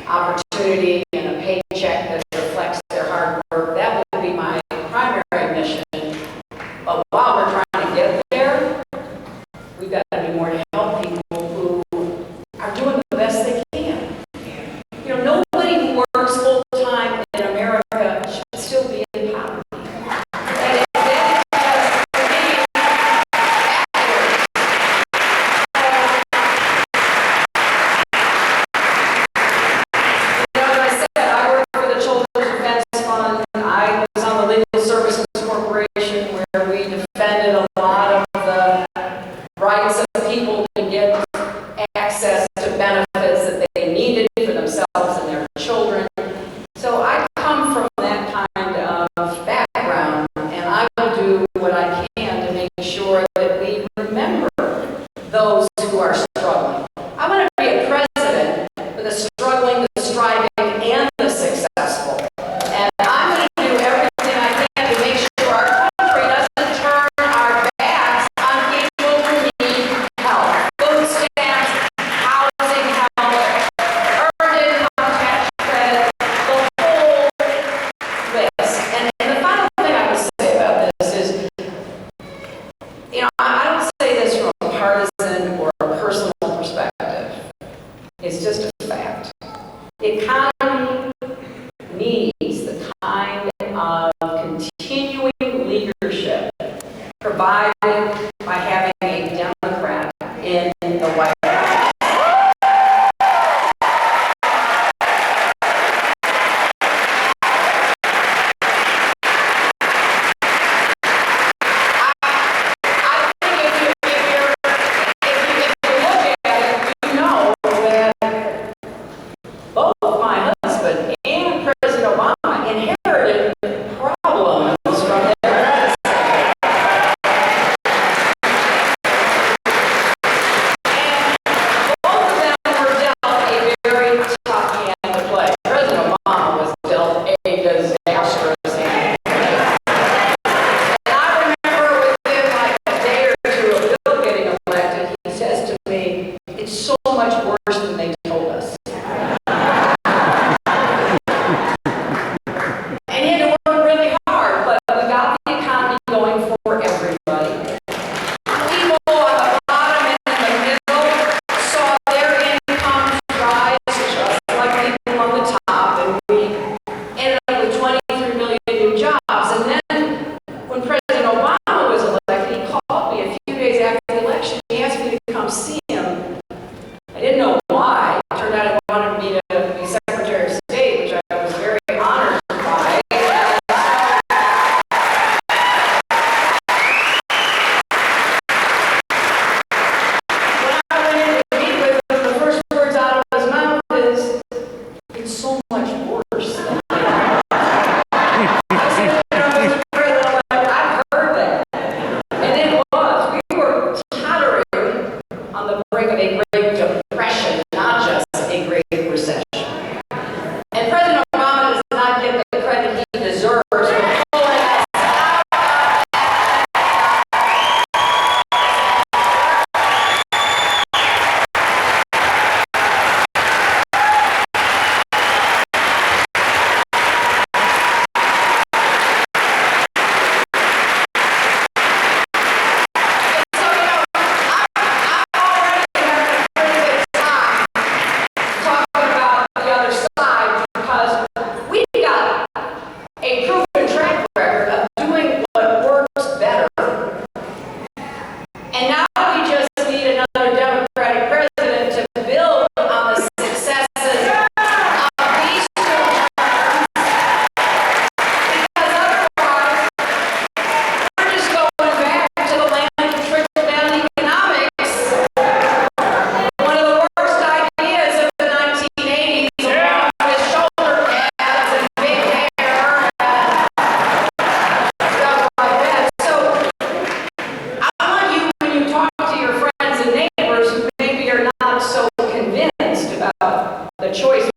opportunity and a paycheck that reflects their hard work. That will be my primary mission. But while we're trying to get there, we've got to do more to help people who are doing the best they can. You know, nobody who works full-time in America should still be in poverty. And that is, for me, you know, as I said, I work for the Children's Defense Fund. I was on the Legal Services Corporation, where we defended a lot of the rights of people to get access to benefits that they needed for themselves and their children. So I come from that kind of background, and I will do what I can to make sure that we remember those who are struggling. I want to be a president for the struggling, the striving, and the successful. And I'm going to do everything I can to make sure our country doesn't turn our backs on people who need help. Food stamps, housing help, earned income tax credit, the whole list. And the final thing I would say about this is, you know, I don't say this from a partisan or a personal perspective. It's just a fact. The economy needs the kind of continuing leadership provided by having a Democrat in the White House. I think if you look at it, you know that both my husband and President Obama inherited problems from their predecessors. And both of them were dealt a very tough hand to play. President Obama was dealt a disastrous hand to play. And I remember within like a day or two of Bill getting elected, he says to me, "It's so much worse than they told us." And he had to work really hard, but we got the economy going for everybody. People on the bottom and in the middle saw their incomes rise just like people on the top, and we ended up with 23 million new jobs. And then when President Obama was elected, he called me a few days after the election. He asked me to come see him. I didn't know why. It turned out he wanted me to be Secretary of State, which I was very honored by. When I went in to meet with him, the first words out of his mouth is, "It's so much worse than they thought." I said, "You know, Mr. President, I've heard that." And it was. We were tottering on the brink of a Great Depression, not just a Great Recession. And President Obama does not get the credit he deserves for pulling us out. So, you know, I've already had a pretty good time talking about the other side, because we got a proven track record of doing what works better. And now we just need another Democratic president to build on the successes of these two terms. Because otherwise, we're just going back to the land of trickle-down economics. One of the worst ideas of the 1980s, along with shoulder pads and big hair and stuff like that. So I want you, when you talk to your friends and neighbors who maybe are not so convinced about the choice